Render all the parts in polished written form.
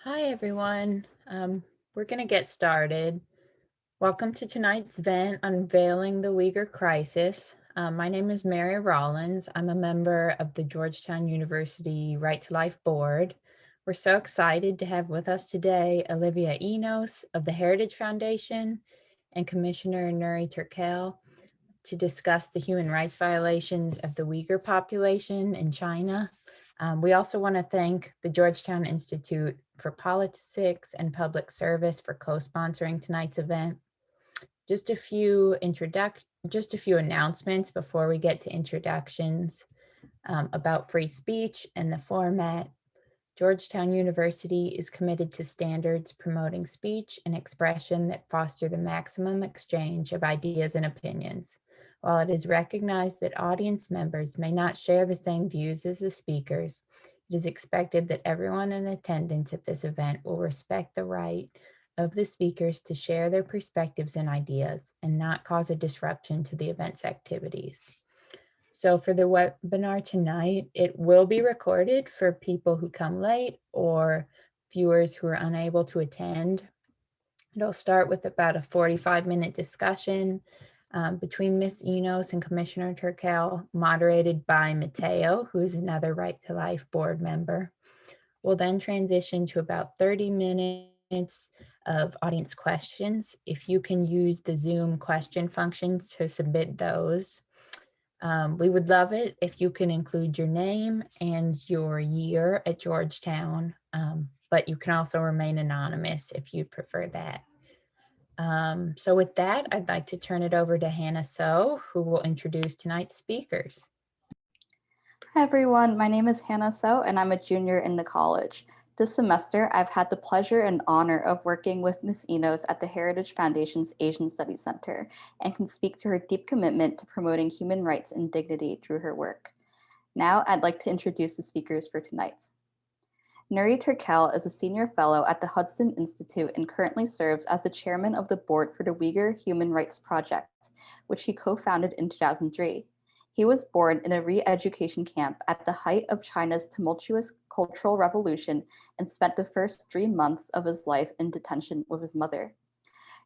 Hi, everyone. We're going to get started. Welcome to tonight's event, Unveiling the Uyghur Crisis. My name is Mary Rollins. I'm a member of the Georgetown University Right to Life Board. We're so excited to have with us today Olivia Enos of the Heritage Foundation and Commissioner Nury Turkel to discuss the human rights violations of the Uyghur population in China. We also want to thank the Georgetown Institute for Politics and Public Service for co-sponsoring tonight's event. Just a few announcements before we get to introductions about free speech and the format. Georgetown University is committed to standards promoting speech and expression that foster the maximum exchange of ideas and opinions. While it is recognized that audience members may not share the same views as the speakers, it is expected that everyone in attendance at this event will respect the right of the speakers to share their perspectives and ideas and not cause a disruption to the event's activities. So for the webinar tonight, it will be recorded for people who come late or viewers who are unable to attend. It'll start with about a 45-minute discussion between Ms. Enos and Commissioner Turkel, moderated by Mateo, who is another Right to Life board member. We'll then transition to about 30 minutes of audience questions. If you can use the Zoom question functions to submit those. We would love it if you can include your name and your year at Georgetown, but you can also remain anonymous if you prefer that. So with that, I'd like to turn it over to Hannah So, who will introduce tonight's speakers. Hi everyone, my name is Hannah So and I'm a junior in the college. This semester, I've had the pleasure and honor of working with Ms. Enos at the Heritage Foundation's Asian Studies Center and can speak to her deep commitment to promoting human rights and dignity through her work. Now, I'd like to introduce the speakers for tonight. Nury Turkel is a senior fellow at the Hudson Institute and currently serves as the chairman of the board for the Uyghur Human Rights Project, which he co-founded in 2003. He was born in a re-education camp at the height of China's tumultuous Cultural Revolution and spent the first 3 months of his life in detention with his mother.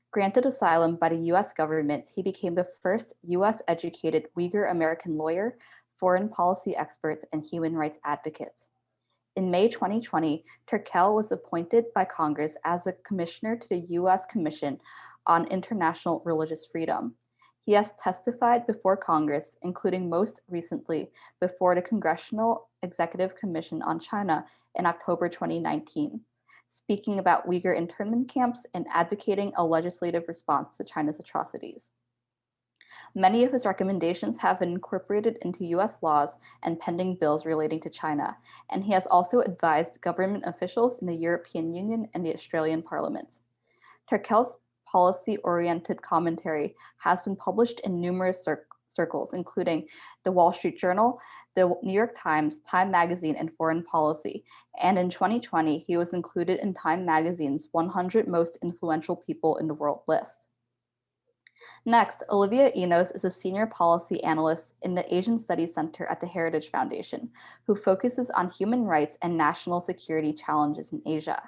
Granted asylum by the US government, he became the first US-educated Uyghur American lawyer, foreign policy expert, and human rights advocate. In May 2020, Turkel was appointed by Congress as a commissioner to the U.S. Commission on International Religious Freedom. He has testified before Congress, including most recently before the Congressional Executive Commission on China in October 2019, speaking about Uyghur internment camps and advocating a legislative response to China's atrocities. Many of his recommendations have been incorporated into US laws and pending bills relating to China, and he has also advised government officials in the European Union and the Australian Parliament. Turkel's policy-oriented commentary has been published in numerous circles, including the Wall Street Journal, the New York Times, Time Magazine, and Foreign Policy. And in 2020, he was included in Time Magazine's 100 Most Influential People in the World list. Next, Olivia Enos is a senior policy analyst in the Asian Studies Center at the Heritage Foundation, who focuses on human rights and national security challenges in Asia.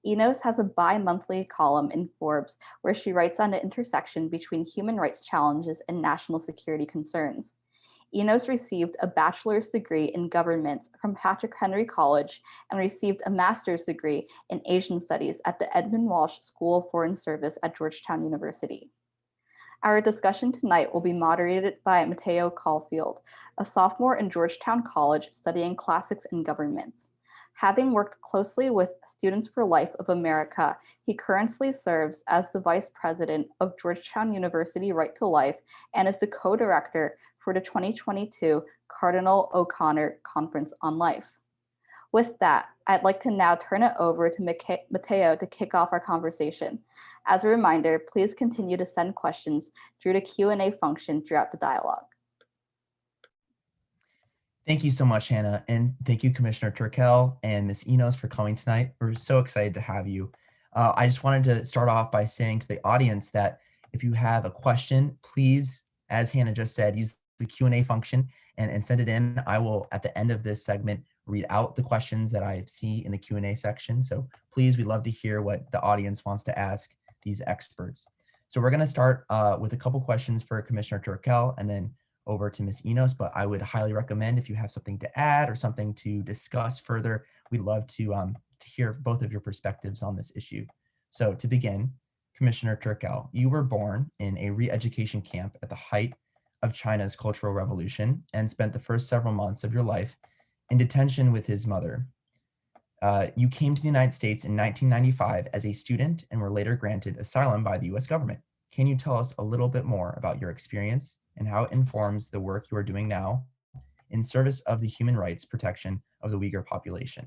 Enos has a bi-monthly column in Forbes where she writes on the intersection between human rights challenges and national security concerns. Enos received a bachelor's degree in government from Patrick Henry College and received a master's degree in Asian Studies at the Edmund Walsh School of Foreign Service at Georgetown University. Our discussion tonight will be moderated by Mateo Caulfield, a sophomore in Georgetown College studying classics in government. Having worked closely with Students for Life of America, he currently serves as the vice president of Georgetown University Right to Life and is the co-director for the 2022 Cardinal O'Connor Conference on Life. With that, I'd like to now turn it over to Mateo to kick off our conversation. As a reminder, please continue to send questions through the Q&A function throughout the dialogue. Thank you so much, Hannah, and thank you, Commissioner Turkel and Ms. Enos for coming tonight. We're so excited to have you. I just wanted to start off by saying to the audience that if you have a question, please, as Hannah just said, use the Q&A function and send it in. I will, at the end of this segment, read out the questions that I see in the Q&A section. So please, we'd love to hear what the audience wants to ask these experts. So we're going to start with a couple questions for Commissioner Turkel and then over to Ms. Enos, but I would highly recommend if you have something to add or something to discuss further, we'd love to hear both of your perspectives on this issue. So to begin, Commissioner Turkel, you were born in a re-education camp at the height of China's Cultural Revolution and spent the first several months of your life in detention with his mother. You came to the United States in 1995 as a student and were later granted asylum by the US government. Can you tell us a little bit more about your experience and how it informs the work you are doing now in service of the human rights protection of the Uyghur population?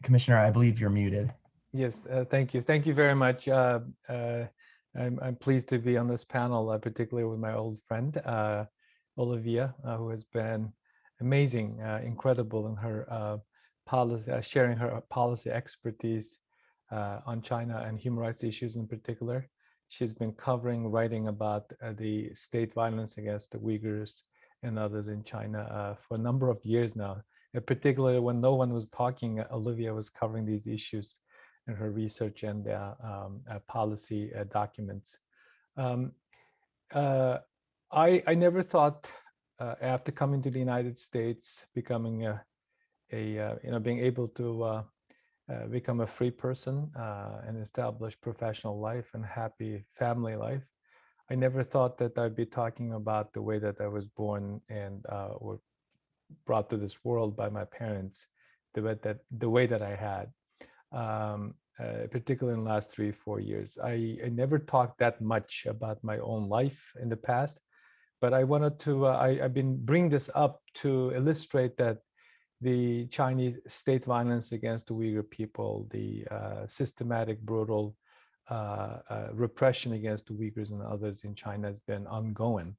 Commissioner, I believe you're muted. Yes, thank you. Thank you very much. I'm pleased to be on this panel, particularly with my old friend, Olivia, who has been amazing, incredible in her policy, sharing her policy expertise on China and human rights issues in particular. She's been writing about the state violence against the Uyghurs and others in China for a number of years now. Particularly when no one was talking, Olivia was covering these issues in her research and policy documents. I never thought after coming to the United States, becoming being able to become a free person and establish professional life and happy family life, I never thought that I'd be talking about the way that I was born and or brought to this world by my parents, the way that I had, particularly in the last 3-4 years. I never talked that much about my own life in the past, but I wanted to, I've been bringing this up to illustrate that the Chinese state violence against the Uyghur people, the systematic, brutal repression against the Uyghurs and others in China has been ongoing.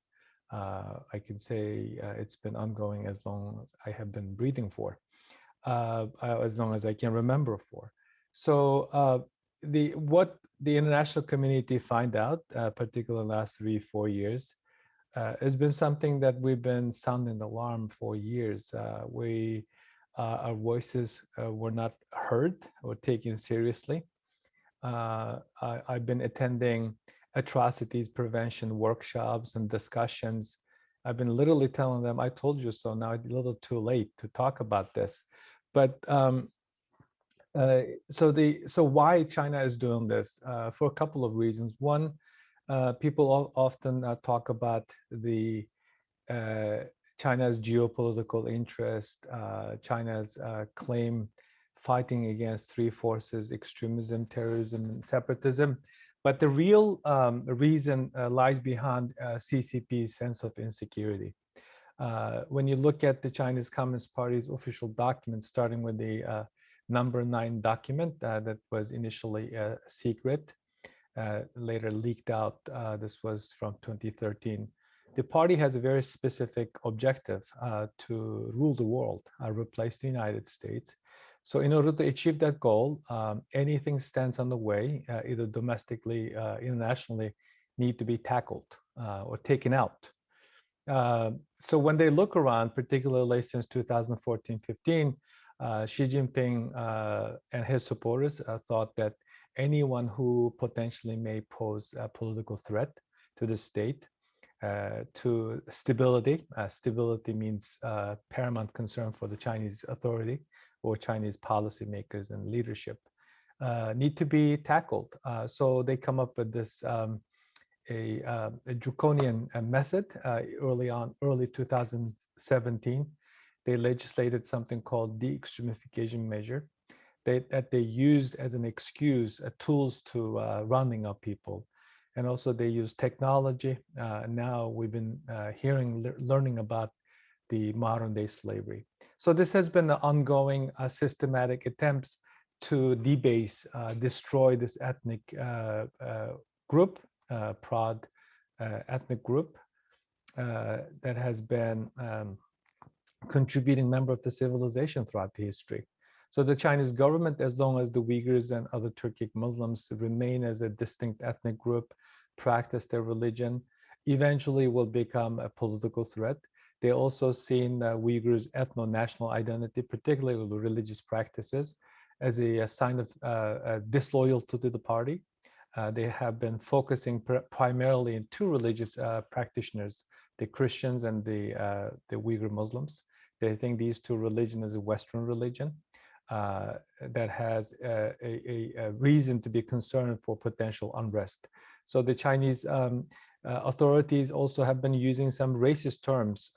I can say it's been ongoing as long as I have been breathing for, as long as I can remember for. So what the international community find out, particularly in the last 3-4 years, has been something that we've been sounding the alarm for years. Our voices were not heard or taken seriously. I've been attending atrocities prevention workshops and discussions. I've been literally telling them, I told you so. Now it's a little too late to talk about this. But so why China is doing this? For a couple of reasons. One, people often talk about the China's geopolitical interest, China's claim fighting against three forces: extremism, terrorism, and separatism. But the real reason lies behind CCP's sense of insecurity. When you look at the Chinese Communist Party's official documents, starting with the number 9 document that was initially secret, later leaked out, this was from 2013. The party has a very specific objective to rule the world, replace the United States. So in order to achieve that goal, anything stands on the way, either domestically, internationally, need to be tackled or taken out. So when they look around, particularly since 2014-15, Xi Jinping and his supporters thought that anyone who potentially may pose a political threat to the state, to stability. Stability means paramount concern for the Chinese authority or Chinese policymakers and leadership, need to be tackled. So they come up with this a draconian method early 2017. They legislated something called de-extremification measure that they used as an excuse, tools to rounding up people. And also they use technology. Now we've been learning about the modern day slavery. So this has been an ongoing systematic attempts to debase, destroy this ethnic group, proud ethnic group that has been contributing member of the civilization throughout the history. So the Chinese government, as long as the Uyghurs and other Turkic Muslims remain as a distinct ethnic group, practice their religion, eventually will become a political threat. They also seen Uyghurs' ethno-national identity, particularly religious practices, as a sign of disloyalty to the party. They have been focusing primarily in two religious practitioners, the Christians and the Uyghur Muslims. They think these two religions is a Western religion that has a reason to be concerned for potential unrest. So the Chinese authorities also have been using some racist terms,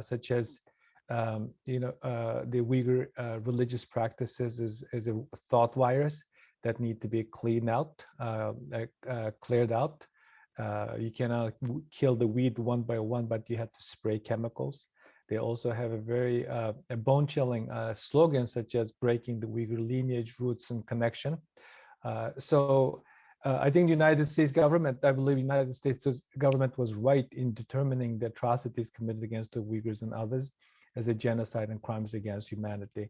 such as the Uyghur religious practices is a thought virus that need to be cleaned out, cleared out. You cannot kill the weed one by one, but you have to spray chemicals. They also have a very bone-chilling slogan, such as breaking the Uyghur lineage, roots, and connection. I think the United States government, I believe United States government was right in determining the atrocities committed against the Uyghurs and others as a genocide and crimes against humanity.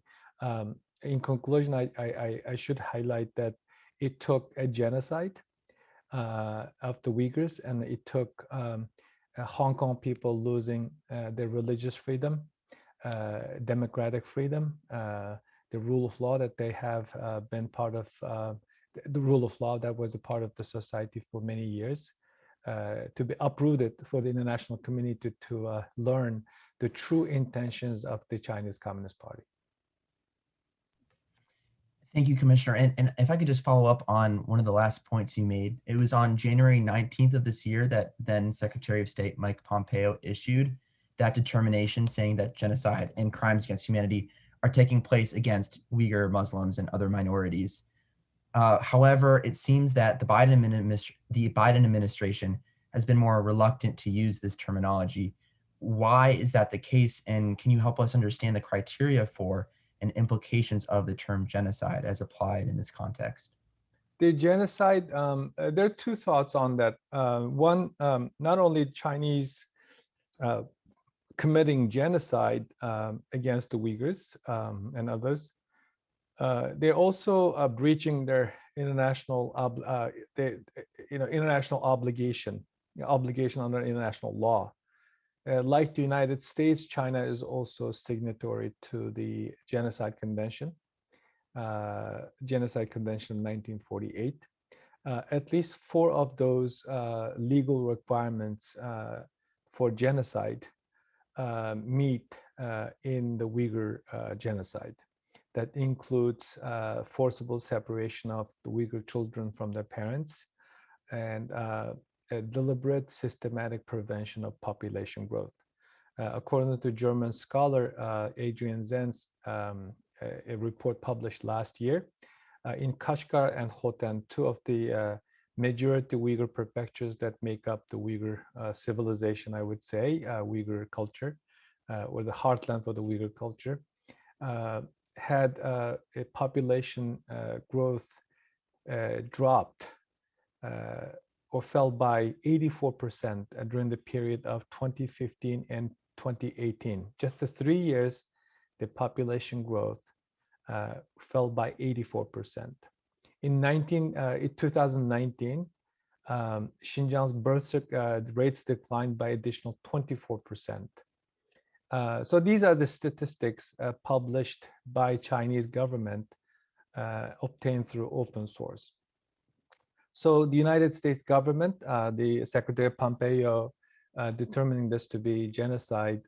In conclusion, I should highlight that it took a genocide of the Uyghurs, and it took Hong Kong people losing their religious freedom, democratic freedom, the rule of law that they have been part of, the rule of law that was a part of the society for many years, to be uprooted for the international community to learn the true intentions of the Chinese Communist Party. Thank you, Commissioner. And if I could just follow up on one of the last points you made, it was on January 19th of this year that then Secretary of State Mike Pompeo issued that determination saying that genocide and crimes against humanity are taking place against Uyghur Muslims and other minorities. However, it seems that the Biden administration has been more reluctant to use this terminology. Why is that the case? And can you help us understand the criteria for and implications of the term genocide as applied in this context? The genocide, there are two thoughts on that. One, not only Chinese committing genocide against the Uyghurs and others, they're also breaching their international international obligation under international law. Like the United States, China is also signatory to the Genocide Convention, Genocide Convention 1948. At least 4 of those legal requirements for genocide meet in the Uyghur genocide. That includes forcible separation of the Uyghur children from their parents and a deliberate, systematic prevention of population growth. According to German scholar Adrian Zenz, a report published last year, in Kashgar and Khotan, 2 of the majority Uyghur prefectures that make up the Uyghur civilization, I would say, Uyghur culture, or the heartland for the Uyghur culture, had a population growth dropped or fell by 84% during the period of 2015 and 2018. Just the 3 years, the population growth fell by 84%. In 2019, Xinjiang's birth rates declined by additional 24%. So these are the statistics published by Chinese government, obtained through open source. So the United States government, the Secretary Pompeo, determining this to be genocide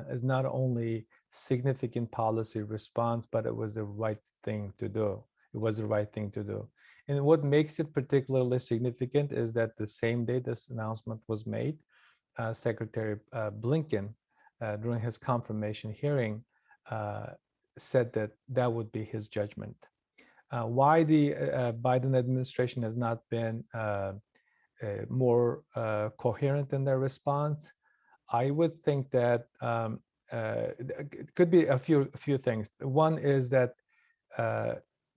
is not only significant policy response, but it was the right thing to do. It was the right thing to do. And what makes it particularly significant is that the same day this announcement was made, Secretary Blinken, during his confirmation hearing, said that that would be his judgment. Why the Biden administration has not been more coherent in their response? I would think that it could be a few things. One is that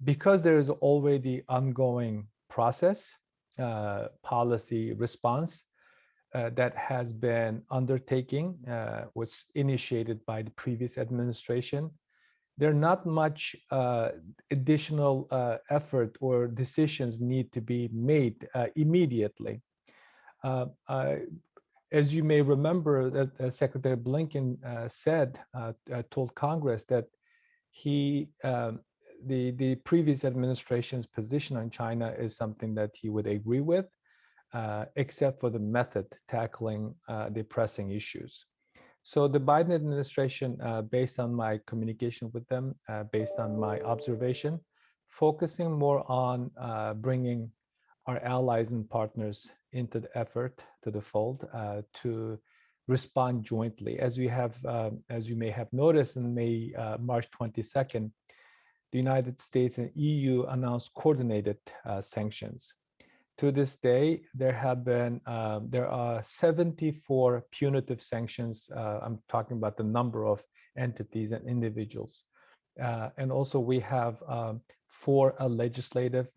because there is already ongoing process, policy response that has been undertaking, was initiated by the previous administration, there are not much additional effort or decisions need to be made immediately. As you may remember, that Secretary Blinken told Congress that the previous administration's position on China is something that he would agree with, except for the method tackling the pressing issues. So the Biden administration, based on my communication with them, based on my observation, focusing more on bringing our allies and partners into the effort, to the fold, to respond jointly. As you may have noticed, in March 22nd, the United States and EU announced coordinated sanctions. To this day, there are 74 punitive sanctions. I'm talking about the number of entities and individuals. And also we have 4 legislative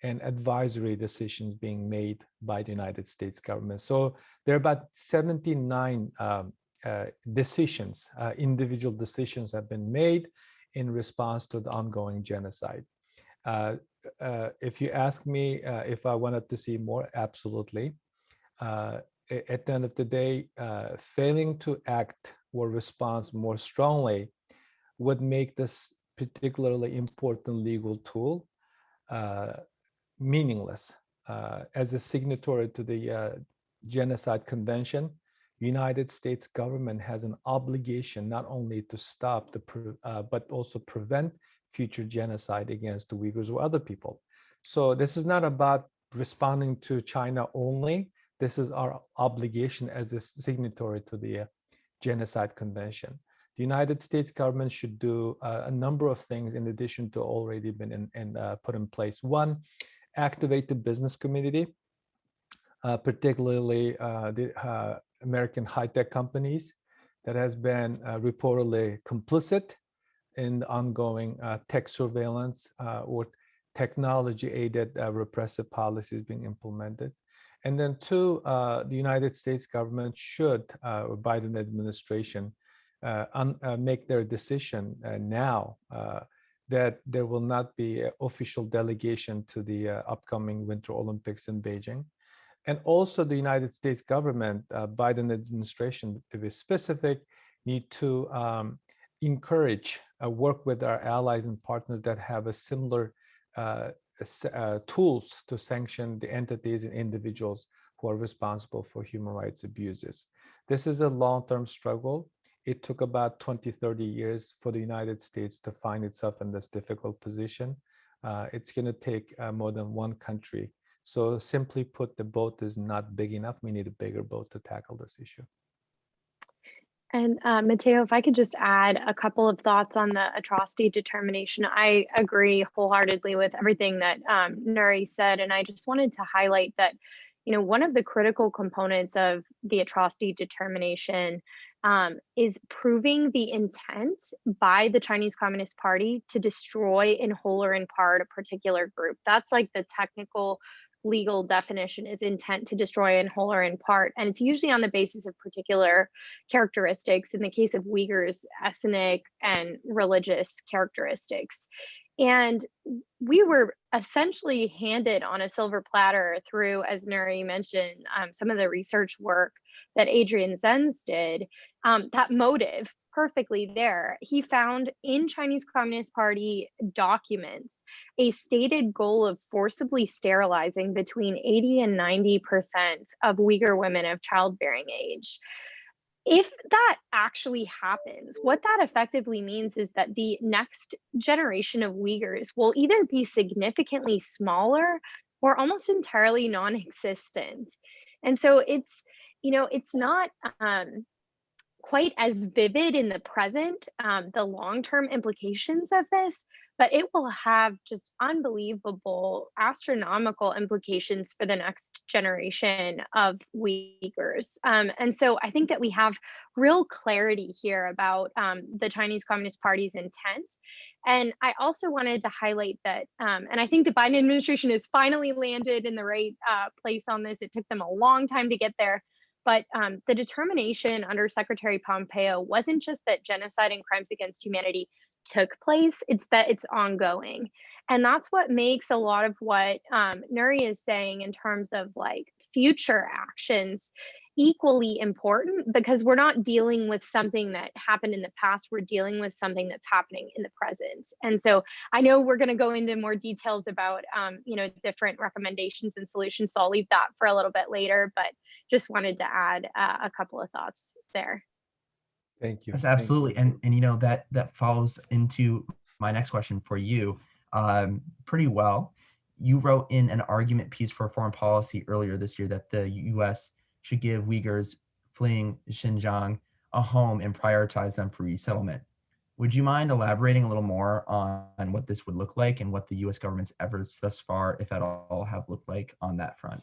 and advisory decisions being made by the United States government. So there are about 79 decisions, individual decisions have been made in response to the ongoing genocide. If you ask me if I wanted to see more, absolutely. At the end of the day, failing to act or respond more strongly would make this particularly important legal tool meaningless. As a signatory to the Genocide Convention, United States government has an obligation not only to stop but also prevent future genocide against the Uyghurs or other people. So this is not about responding to China only. This is our obligation as a signatory to the Genocide Convention. The United States government should do a number of things in addition to already been put in place. One, activate the business community, particularly the American high-tech companies that has been reportedly complicit in the ongoing tech surveillance or technology-aided repressive policies being implemented. And then 2, the United States government should, or Biden administration, make their decision now that there will not be an official delegation to the upcoming Winter Olympics in Beijing. And also the United States government, Biden administration, to be specific, need to encourage, work with our allies and partners that have a similar tools to sanction the entities and individuals who are responsible for human rights abuses. This is a long-term struggle. It took about 20, 30 years for the United States to find itself in this difficult position. It's going to take more than one country. So simply put, the boat is not big enough. We need a bigger boat to tackle this issue. And Matteo, if I could just add a couple of thoughts on the atrocity determination. I agree wholeheartedly with everything that Nury said, and I just wanted to highlight that, one of the critical components of the atrocity determination is proving the intent by the Chinese Communist Party to destroy in whole or in part a particular group. That's like the technical legal definition, is intent to destroy in whole or in part. And it's usually on the basis of particular characteristics, in the case of Uyghurs, ethnic and religious characteristics. And we were essentially handed on a silver platter through, as Nury mentioned, some of the research work that Adrian Zenz did, that motive perfectly there. He found in Chinese Communist Party documents a stated goal of forcibly sterilizing between 80 and 90% of Uyghur women of childbearing age. If that actually happens, what that effectively means is that the next generation of Uyghurs will either be significantly smaller or almost entirely non-existent. And so it's not quite as vivid in the present, the long-term implications of this, but it will have just unbelievable, astronomical implications for the next generation of Uyghurs. And so I think that we have real clarity here about the Chinese Communist Party's intent. And I also wanted to highlight that, and I think the Biden administration has finally landed in the right place on this. It took them a long time to get there. But the determination under Secretary Pompeo wasn't just that genocide and crimes against humanity took place, it's that it's ongoing. And that's what makes a lot of what Nury is saying in terms of like future actions equally important, because we're not dealing with something that happened in the past, we're dealing with something that's happening in the present. And so I know we're going to go into more details about different recommendations and solutions, so I'll leave that for a little bit later, but just wanted to add a couple of thoughts there. Thank you. Yes, absolutely. And that follows into my next question for you pretty well. You wrote in an argument piece for foreign policy earlier this year that the U.S. should give Uyghurs fleeing Xinjiang a home and prioritize them for resettlement. Would you mind elaborating a little more on what this would look like and what the U.S. government's efforts thus far, if at all, have looked like on that front?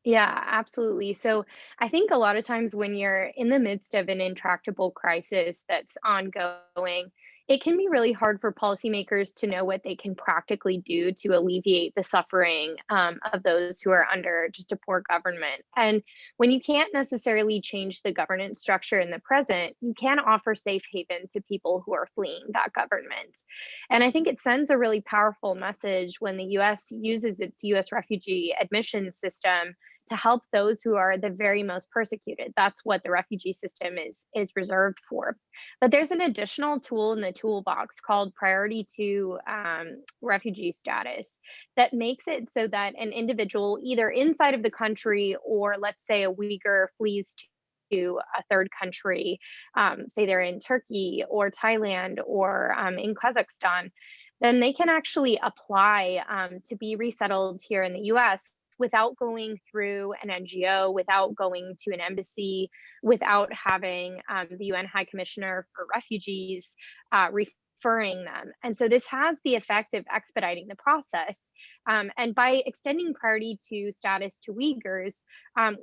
Yeah, absolutely. So I think a lot of times when you're in the midst of an intractable crisis that's ongoing, it can be really hard for policymakers to know what they can practically do to alleviate the suffering of those who are under just a poor government. And when you can't necessarily change the governance structure in the present, you can offer safe haven to people who are fleeing that government. And I think it sends a really powerful message when the US uses its US refugee admission system to help those who are the very most persecuted. That's what the refugee system is reserved for. But there's an additional tool in the toolbox called priority to refugee status that makes it so that an individual either inside of the country, or let's say a Uyghur flees to a third country, say they're in Turkey or Thailand or in Kazakhstan, then they can actually apply to be resettled here in the US without going through an NGO, without going to an embassy, without having the UN High Commissioner for Refugees referring them. And so this has the effect of expediting the process. And by extending priority to status to Uyghurs,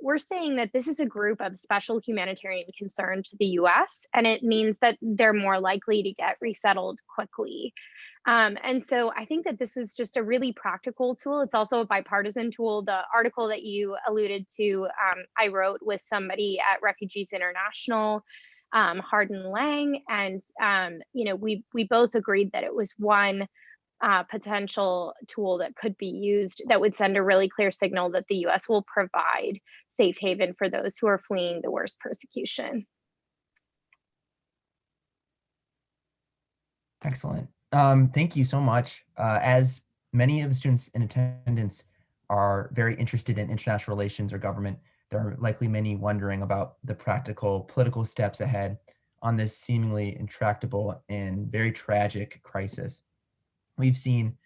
we're saying that this is a group of special humanitarian concern to the US, and it means that they're more likely to get resettled quickly. And so I think that this is just a really practical tool. It's also a bipartisan tool. The article that you alluded to, I wrote with somebody at Refugees International, Hardin Lang, and we both agreed that it was one potential tool that could be used that would send a really clear signal that the U.S. will provide safe haven for those who are fleeing the worst persecution. Excellent. Thank you so much. As many of the students in attendance are very interested in international relations or government, there are likely many wondering about the practical political steps ahead on this seemingly intractable and very tragic crisis. We've seen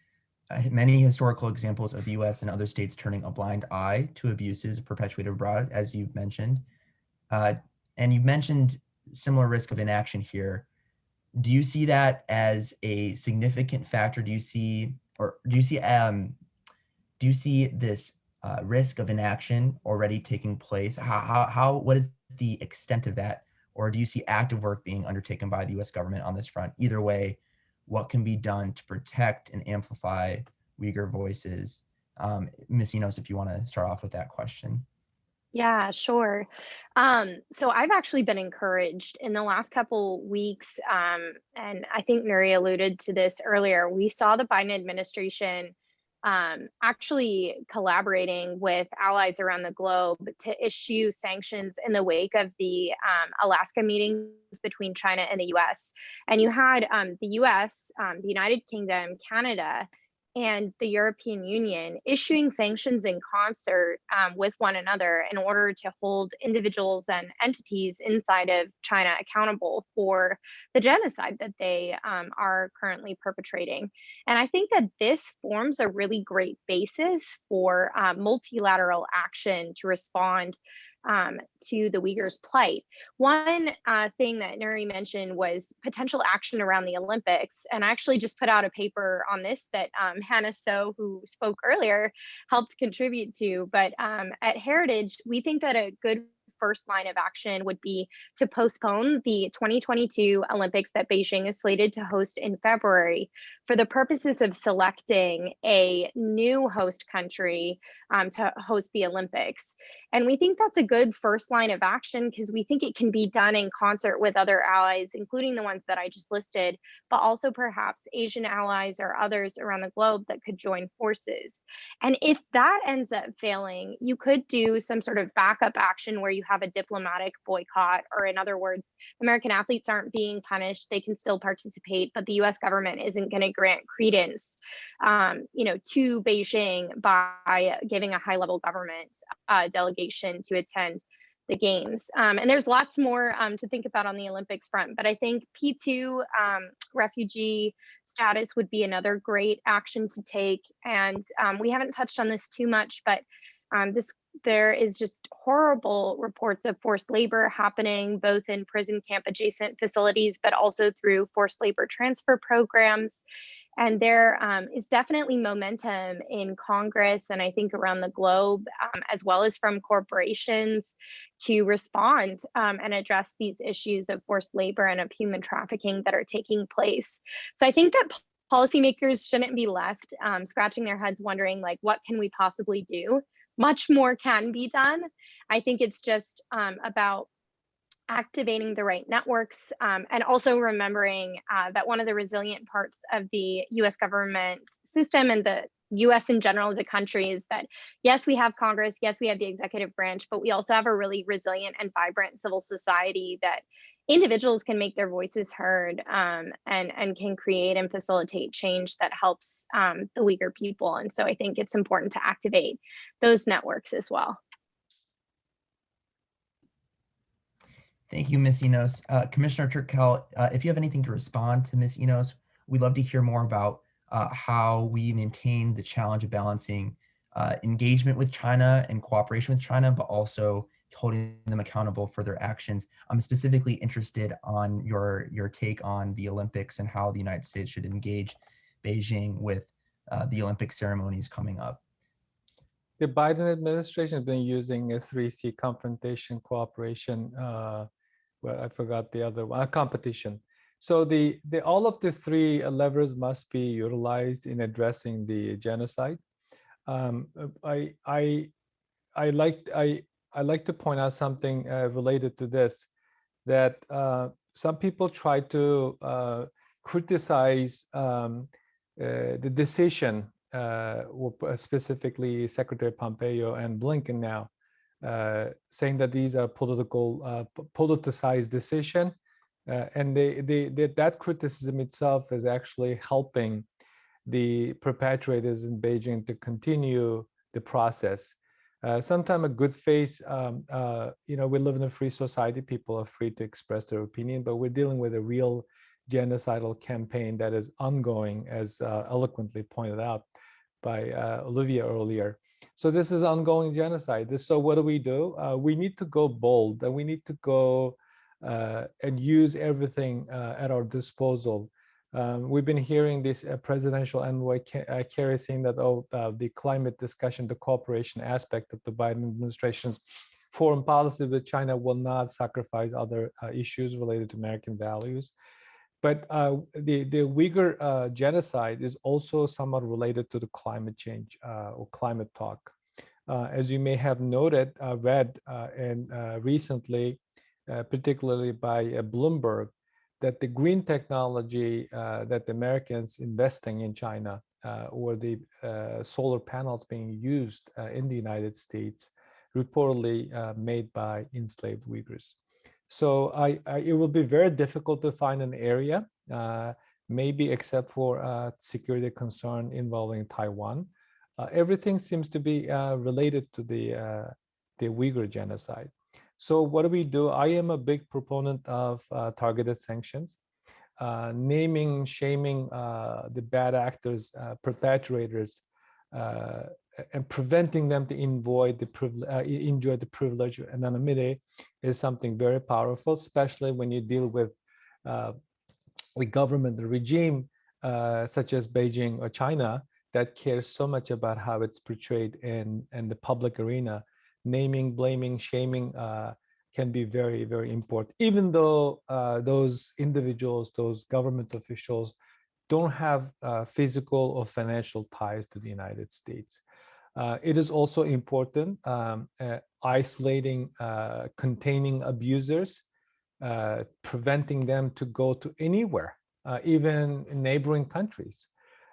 many historical examples of the US and other states turning a blind eye to abuses perpetuated abroad, as you've mentioned. And you've mentioned similar risk of inaction here. Do you see that as a significant factor? Do you see this risk of inaction already taking place? What is the extent of that? Or do you see active work being undertaken by the US government on this front? Either way, what can be done to protect and amplify Uyghur voices? Ms. Enos, if you want to start off with that question. Yeah, sure. So I've actually been encouraged in the last couple weeks, and I think Nury alluded to this earlier. We saw the Biden administration actually collaborating with allies around the globe to issue sanctions in the wake of the Alaska meetings between China and the US. And you had the US, the United Kingdom, Canada, and the European Union issuing sanctions in concert with one another in order to hold individuals and entities inside of China accountable for the genocide that they are currently perpetrating. And I think that this forms a really great basis for multilateral action to respond to the Uyghurs' plight. One thing that Nury mentioned was potential action around the Olympics. And I actually just put out a paper on this that Hannah So, who spoke earlier, helped contribute to. But at Heritage, we think that a good first line of action would be to postpone the 2022 Olympics that Beijing is slated to host in February for the purposes of selecting a new host country to host the Olympics. And we think that's a good first line of action because we think it can be done in concert with other allies, including the ones that I just listed, but also perhaps Asian allies or others around the globe that could join forces. And if that ends up failing, you could do some sort of backup action where you have a diplomatic boycott, or in other words, American athletes aren't being punished, they can still participate, but the US government isn't going to grant credence to Beijing by giving a high-level government delegation to attend the games. And there's lots more to think about on the Olympics front, but I think P2 refugee status would be another great action to take. And we haven't touched on this too much, but there is just horrible reports of forced labor happening both in prison camp adjacent facilities, but also through forced labor transfer programs. And there is definitely momentum in Congress and I think around the globe, as well as from corporations, to respond and address these issues of forced labor and of human trafficking that are taking place. So I think that policymakers shouldn't be left scratching their heads wondering, like, what can we possibly do? Much more can be done. I think it's just about activating the right networks, and also remembering that one of the resilient parts of the US government system and the US in general as a country is that, yes, we have Congress, yes, we have the executive branch, but we also have a really resilient and vibrant civil society that individuals can make their voices heard and can create and facilitate change that helps the Uyghur people. And so I think it's important to activate those networks as well. Thank you, Ms. Enos. Commissioner Turkel, if you have anything to respond to Ms. Enos, we'd love to hear more about how we maintain the challenge of balancing engagement with China and cooperation with China, but also holding them accountable for their actions. I'm specifically interested on your take on the Olympics and how the United States should engage Beijing with the Olympic ceremonies coming up. The Biden administration has been using a 3C confrontation, cooperation, well, I forgot the other one, competition. So all of the three levers must be utilized in addressing the genocide. I like to point out something related to this, that some people try to criticize the decision, specifically Secretary Pompeo and Blinken now, saying that these are politicized decision, and that criticism itself is actually helping the perpetrators in Beijing to continue the process. Sometimes a good faith, we live in a free society, people are free to express their opinion, but we're dealing with a real genocidal campaign that is ongoing, as eloquently pointed out by Olivia earlier. So this is ongoing genocide. So what do? We need to go bold, and we need to go and use everything at our disposal. We've been hearing this presidential envoy Kerry saying that, the climate discussion, the cooperation aspect of the Biden administration's foreign policy with China will not sacrifice other issues related to American values. But the Uyghur genocide is also somewhat related to the climate change or climate talk. As you may have noted, read, and recently, particularly by Bloomberg, that the green technology that the Americans investing in China, or the solar panels being used in the United States, reportedly made by enslaved Uyghurs. So it will be very difficult to find an area, maybe except for security concern involving Taiwan. Everything seems to be related to the Uyghur genocide. So what do? I am a big proponent of targeted sanctions, naming, shaming the bad actors, perpetrators, and preventing them to enjoy the privilege of anonymity is something very powerful, especially when you deal with the government, the regime, such as Beijing or China, that cares so much about how it's portrayed in the public arena, naming, blaming, shaming can be very, very important, even though those individuals, those government officials don't have physical or financial ties to the United States. It is also important isolating, containing abusers, preventing them to go to anywhere, even in neighboring countries,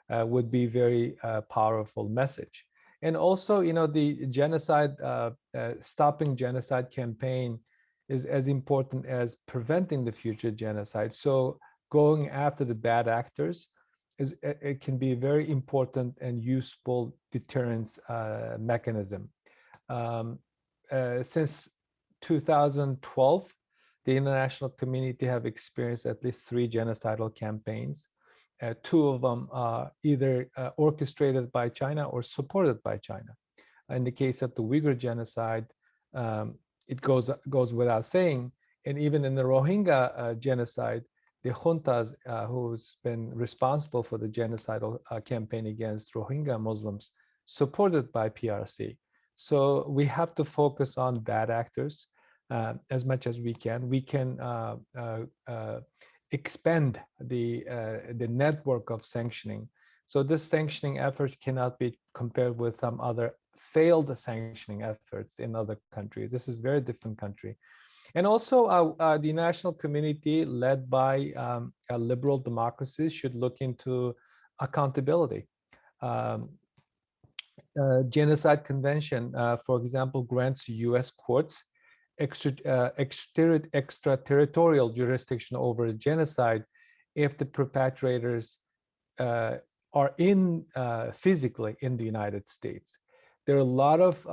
would be very powerful message. And also, the genocide, stopping genocide campaign is as important as preventing the future genocide. So going after the bad actors it can be a very important and useful deterrence mechanism. Since 2012, the international community have experienced at least 3 genocidal campaigns. 2 of them are either orchestrated by China or supported by China. In the case of the Uyghur genocide, it goes without saying, and even in the Rohingya genocide, the juntas who's been responsible for the genocidal campaign against Rohingya Muslims, supported by PRC. So we have to focus on bad actors as much as we can. We can expand the network of sanctioning. So this sanctioning effort cannot be compared with some other failed sanctioning efforts in other countries. This is a very different country. And also the international community led by liberal democracies should look into accountability. Genocide Convention, for example, grants US courts extraterritorial jurisdiction over genocide if the perpetrators are physically in the United States. There are a lot of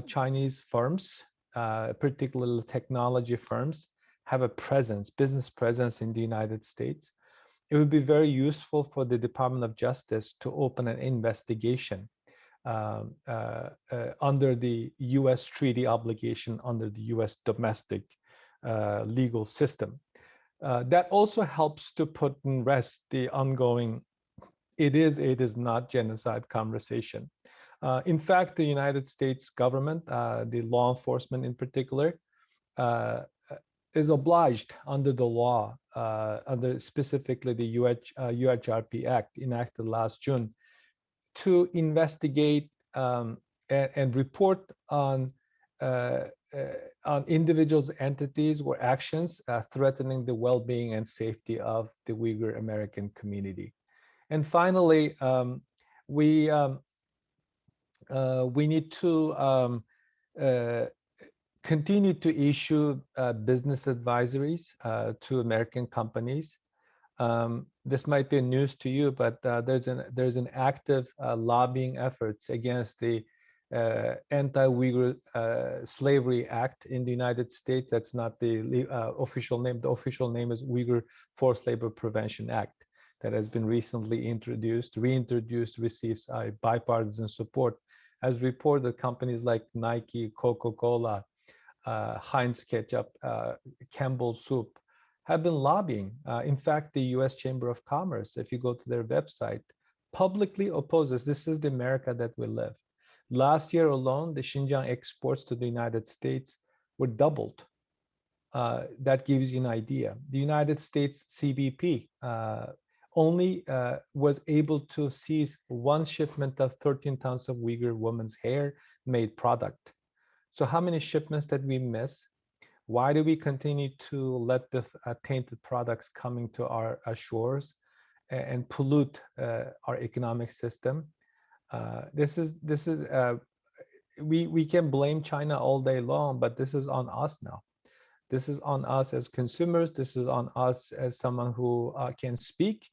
Chinese firms, particularly technology firms, have a business presence in the United States. It would be very useful for the Department of Justice to open an investigation under the US treaty obligation, under the US domestic legal system. That also helps to put in rest the ongoing it is not genocide conversation. In fact, the United States government, the law enforcement in particular, is obliged under the law, under specifically the UHRP Act enacted last June, to investigate and report on individuals, entities, or actions threatening the well-being and safety of the Uyghur American community. And finally, we need to continue to issue business advisories to American companies. This might be news to you, but there's an active lobbying efforts against the Anti-Uyghur Slavery Act in the United States. That's not the official name. The official name is Uyghur Forced Labor Prevention Act, that has been recently reintroduced, receives bipartisan support. As reported, companies like Nike, Coca-Cola, Heinz Ketchup, Campbell Soup have been lobbying. In fact, the US Chamber of Commerce, if you go to their website, publicly opposes. This is the America that we live. Last year alone, the Xinjiang exports to the United States were doubled. That gives you an idea. The United States CBP only was able to seize 1 shipment of 13 tons of Uyghur women's hair-made product. So how many shipments did we miss? Why do we continue to let the tainted products coming to our shores and pollute our economic system? We can blame China all day long, but this is on us now. This is on us as consumers. This is on us as someone who can speak,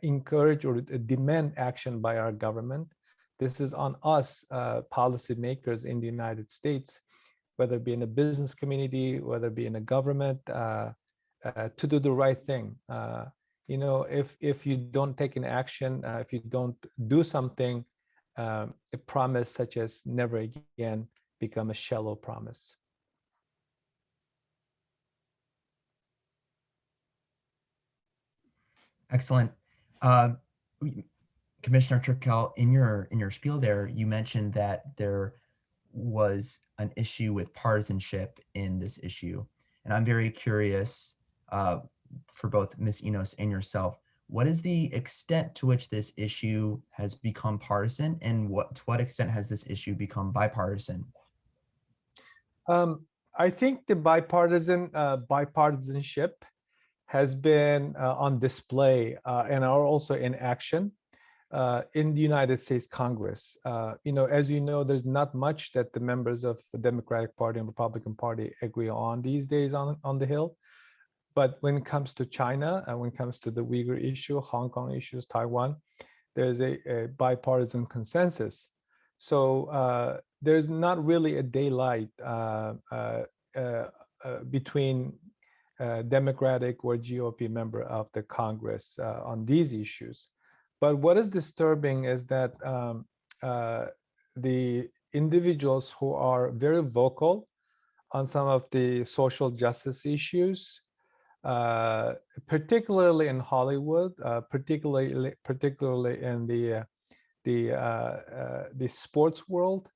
encourage or demand action by our government. This is on us, policymakers in the United States, whether it be in the business community, whether it be in the government, to do the right thing. If you don't take an action, if you don't do something, a promise such as never again become a shallow promise. Excellent. Commissioner Turkel, in your spiel there, you mentioned that there was an issue with partisanship in this issue. And I'm very curious for both Ms. Enos and yourself, what is the extent to which this issue has become partisan, and to what extent has this issue become bipartisan? I think the bipartisanship has been on display and are also in action in the United States Congress. As you know, there's not much that the members of the Democratic Party and Republican Party agree on these days on the Hill. But when it comes to China and when it comes to the Uyghur issue, Hong Kong issues, Taiwan, there's a bipartisan consensus. So there's not really a daylight between Democratic or GOP member of the Congress on these issues. But what is disturbing is that the individuals who are very vocal on some of the social justice issues, particularly in Hollywood, particularly in the sports world,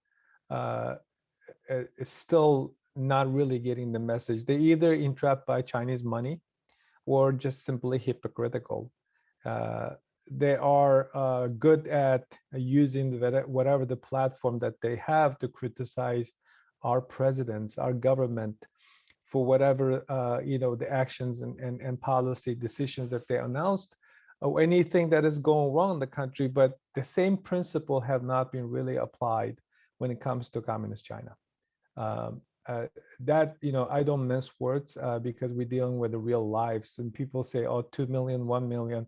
is still not really getting the message. They either entrapped by Chinese money or just simply hypocritical. They are good at using whatever the platform that they have to criticize our presidents, our government, for whatever the actions and policy decisions that they announced, or anything that is going wrong in the country. But the same principle have not been really applied when it comes to communist China. I don't mince words because we're dealing with the real lives, and people say, oh, 2 million, 1 million.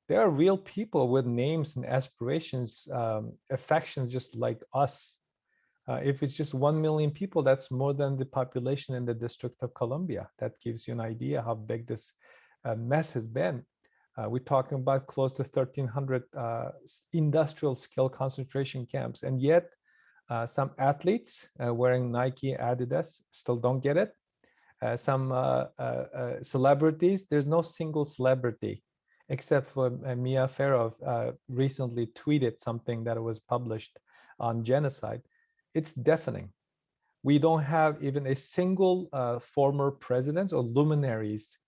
There are real people with names and aspirations, affections just like us. If it's just 1 million people, that's more than the population in the District of Columbia. That gives you an idea how big this mess has been. We're talking about close to 1,300 industrial scale concentration camps, and yet some athletes wearing Nike, Adidas still don't get it. Some celebrities, there's no single celebrity except for Mia Farrow recently tweeted something that was published on genocide. It's deafening. We don't have even a single former president or luminaries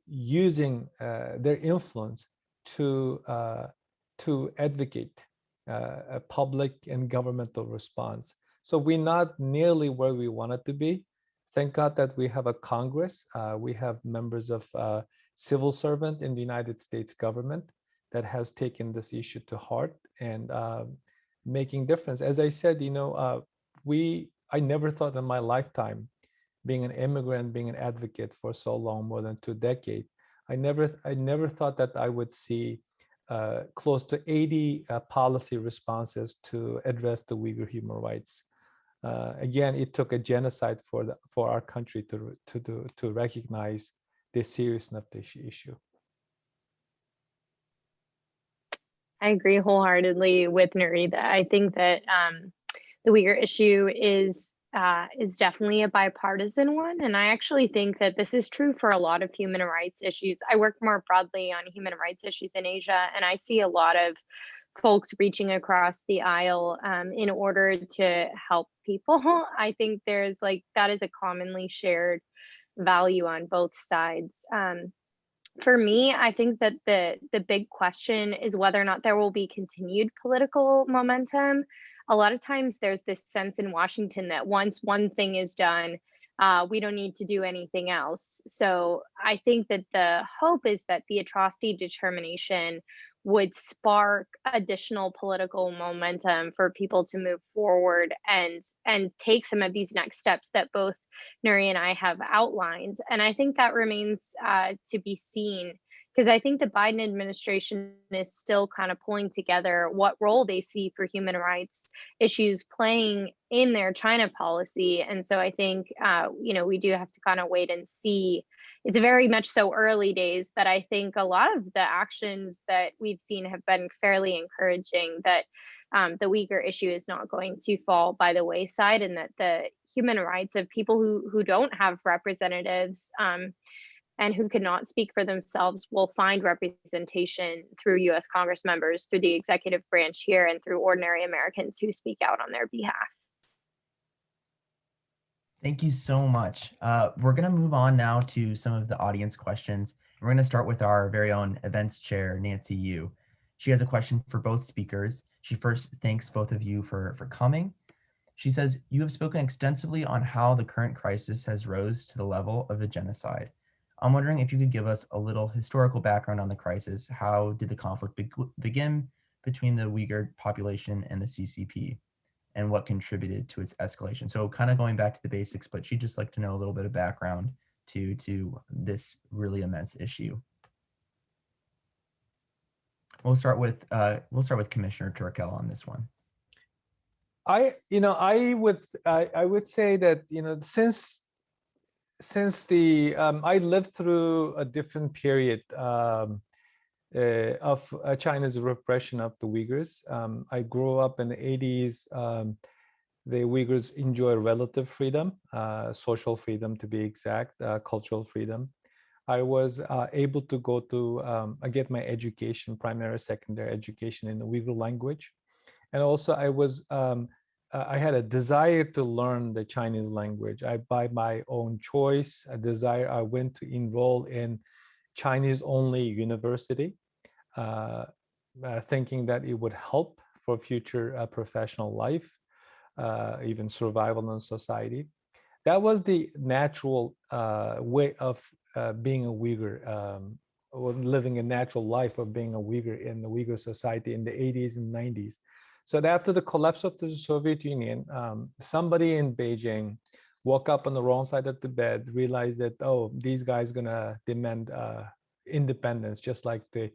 using their influence to advocate a public and governmental response. So we're not nearly where we wanted to be. Thank God that we have a Congress. We have members of civil servant in the United States government that has taken this issue to heart and making difference. As I said, I never thought in my lifetime, being an immigrant, being an advocate for so long, more than 2 decades, I never thought that I would see close to 80 policy responses to address the Uyghur human rights. Again, it took a genocide for our country to recognize the seriousness of this issue. I agree wholeheartedly with Nury that I think that the Uyghur issue is definitely a bipartisan one. And I actually think that this is true for a lot of human rights issues. I work more broadly on human rights issues in Asia, and I see a lot of folks reaching across the aisle in order to help people. I think that is a commonly shared value on both sides. For me, I think that the big question is whether or not there will be continued political momentum. A lot of times there's this sense in Washington that once one thing is done, we don't need to do anything else. So I think that the hope is that the atrocity determination would spark additional political momentum for people to move forward and take some of these next steps that both Nury and I have outlined. And I think that remains to be seen, because I think the Biden administration is still kind of pulling together what role they see for human rights issues playing in their China policy. And so I think, we do have to kind of wait and see. It's very much so early days, but I think a lot of the actions that we've seen have been fairly encouraging, that the Uyghur issue is not going to fall by the wayside, and that the human rights of people who don't have representatives and who cannot speak for themselves will find representation through US Congress members, through the executive branch here, and through ordinary Americans who speak out on their behalf. Thank you so much. We're going to move on now to some of the audience questions. We're going to start with our very own events chair, Nancy Yu. She has a question for both speakers. She first thanks both of you for coming. She says, you have spoken extensively on how the current crisis has rose to the level of a genocide. I'm wondering if you could give us a little historical background on the crisis. How did the conflict begin between the Uyghur population and the CCP? And what contributed to its escalation. So kind of going back to the basics, but she'd just like to know a little bit of background to this really immense issue. We'll start with Commissioner Turkel on this one. I would say that, since the I lived through a different period of China's repression of the Uyghurs. I grew up in the 80s. The Uyghurs enjoy relative freedom, social freedom to be exact, cultural freedom. I was able to go to get my education, primary, secondary education in the Uyghur language. And also I had a desire to learn the Chinese language. By my own choice, I went to enroll in Chinese only university, thinking that it would help for future professional life, even survival in society. That was the natural way of being a Uyghur, or living a natural life of being a Uyghur in the Uyghur society in the 80s and 90s. So after the collapse of the Soviet Union, somebody in Beijing woke up on the wrong side of the bed, realized that, oh, these guys gonna demand independence, just like the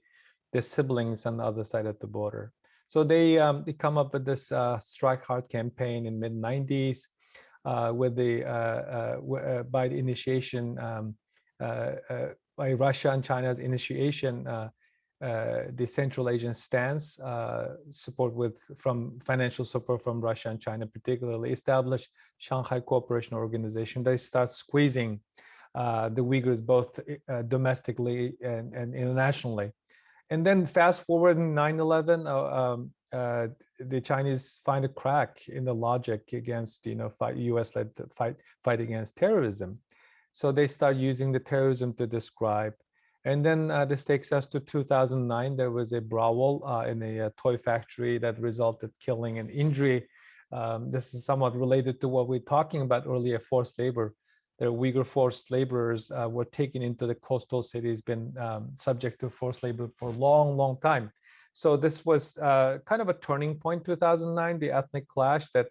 siblings on the other side of the border. So they come up with this Strike Hard campaign in mid 90s, with by the initiation by Russia and China's initiation, the Central Asian stance, from financial support from Russia and China, particularly established Shanghai Cooperation Organization. They start squeezing the Uyghurs both domestically and internationally. And then fast forward in 9/11, the Chinese find a crack in the logic against, U.S.-led fight against terrorism. So they start using the terrorism to describe. And then this takes us to 2009. There was a brawl in a toy factory that resulted killing and injury. This is somewhat related to what we were talking about earlier, forced labor. The Uyghur forced laborers were taken into the coastal cities, been subject to forced labor for a long, long time. So this was kind of a turning point, 2009, the ethnic clash that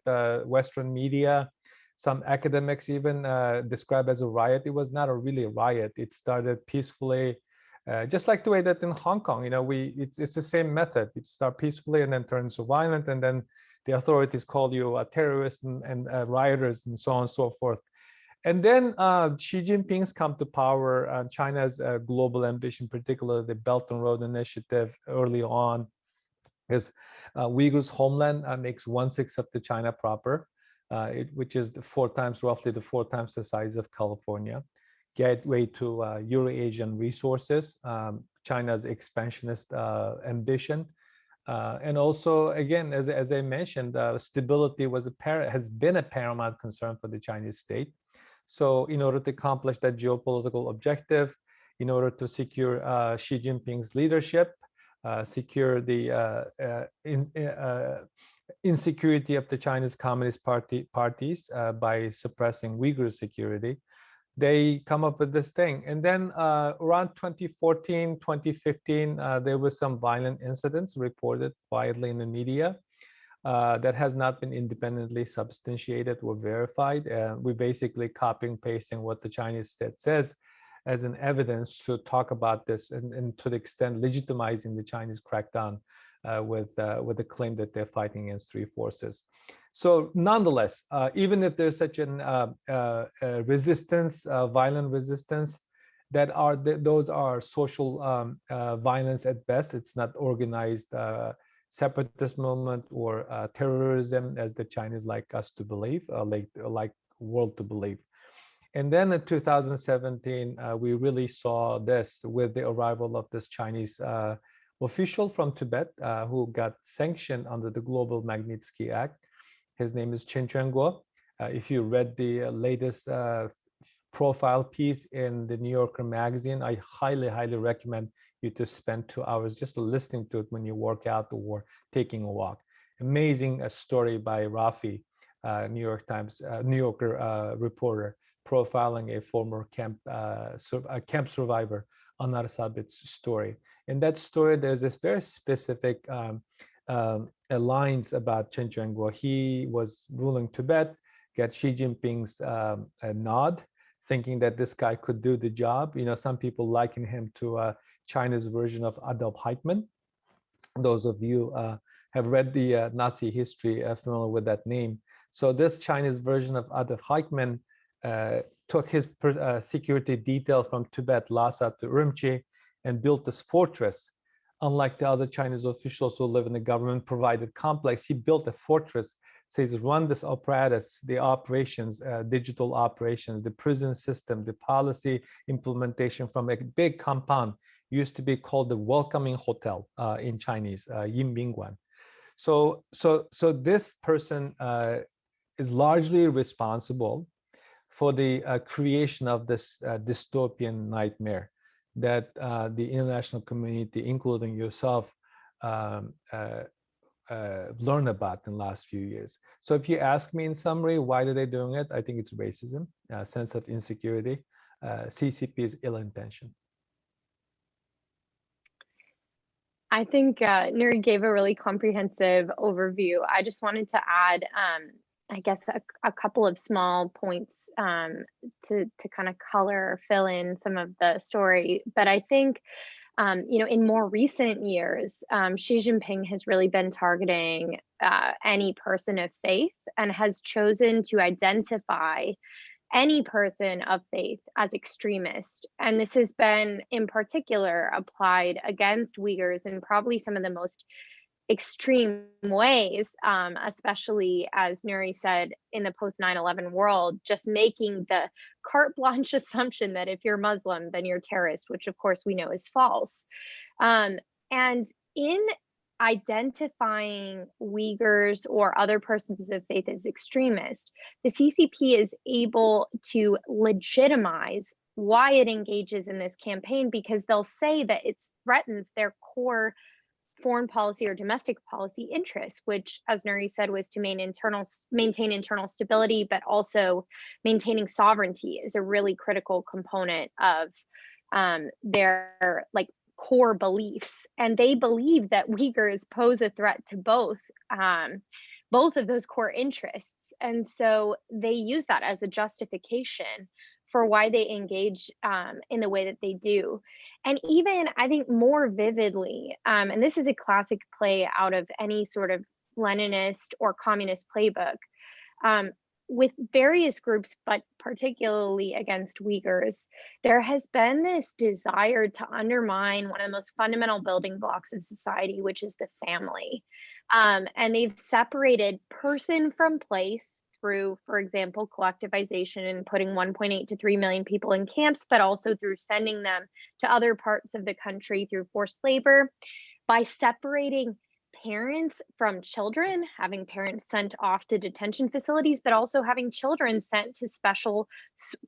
Western media, some academics even describe as a riot. It was not really a riot. It started peacefully, just like the way that in Hong Kong, it's the same method. You start peacefully and then turns to violent, and then the authorities call you a terrorist and rioters and so on and so forth. And then Xi Jinping's come to power, China's global ambition, particularly the Belt and Road Initiative early on, because Uyghurs' homeland makes 1/6 of the China proper, which is roughly four times the size of California. Gateway to Euro-Asian resources, China's expansionist ambition. And also, again, as I mentioned, stability has been a paramount concern for the Chinese state. So in order to accomplish that geopolitical objective, in order to secure Xi Jinping's leadership, secure the insecurity of the Chinese Communist parties by suppressing Uyghur security, they come up with this thing. And then around 2014, 2015, there was some violent incidents reported widely in the media. That has not been independently substantiated or verified. We're basically copying and pasting what the Chinese state says as an evidence to talk about this, and to the extent legitimizing the Chinese crackdown with the claim that they're fighting against three forces. So nonetheless, even if there's such an resistance, violent resistance, those are social violence at best. It's not organized separatist movement or terrorism, as the Chinese like us to believe, like world to believe. And then in 2017, we really saw this with the arrival of this Chinese official from Tibet who got sanctioned under the Global Magnitsky Act. His name is Chen Quanguo. If you read the latest profile piece in the New Yorker magazine, I highly, highly recommend you to spend 2 hours just listening to it when you work out or taking a walk. Amazing story by Rafi, New Yorker reporter, profiling a former camp survivor, Anar Sabit's story. In that story, there's this very specific lines about Chen Quanguo. He was ruling Tibet, got Xi Jinping's nod, thinking that this guy could do the job. You know, some people liken him to China's version of Adolf Eichmann. Those of you have read the Nazi history, familiar with that name. So this Chinese version of Adolf Eichmann took his security detail from Tibet, Lhasa to Urumqi, and built this fortress. Unlike the other Chinese officials who live in the government-provided complex, he built a fortress. Says run this apparatus, the operations, digital operations, the prison system, the policy implementation from a big compound used to be called the welcoming hotel in Chinese, Yinbingguan. So this person is largely responsible for the creation of this dystopian nightmare that the international community, including yourself, learned about in the last few years. So if you ask me in summary, why are they doing it? I think it's racism, sense of insecurity. CCP is ill-intentioned. I think Nury gave a really comprehensive overview. I just wanted to add, I guess, a couple of small points to kind of color or fill in some of the story. But I think, you know, in more recent years, Xi Jinping has really been targeting any person of faith and has chosen to identify any person of faith as extremist. And this has been in particular applied against Uyghurs in probably some of the most extreme ways, especially as Nury said, in the post 9/11 world, just making the carte blanche assumption that if you're Muslim, then you're terrorist, which of course we know is false. And in identifying Uyghurs or other persons of faith as extremist, the CCP is able to legitimize why it engages in this campaign, because they'll say that it threatens their core foreign policy or domestic policy interests, which, as Nury said, was to maintain internal stability, but also maintaining sovereignty is a really critical component of their core beliefs. And they believe that Uyghurs pose a threat to both of those core interests. And so they use that as a justification for why they engage in the way that they do. And even, I think, more vividly, and this is a classic play out of any sort of Leninist or communist playbook, with various groups, but particularly against Uyghurs, there has been this desire to undermine one of the most fundamental building blocks of society, which is the family. And they've separated person from place through, for example, collectivization and putting 1.8 to 3 million people in camps, but also through sending them to other parts of the country through forced labor, by separating parents from children, having parents sent off to detention facilities, but also having children sent to special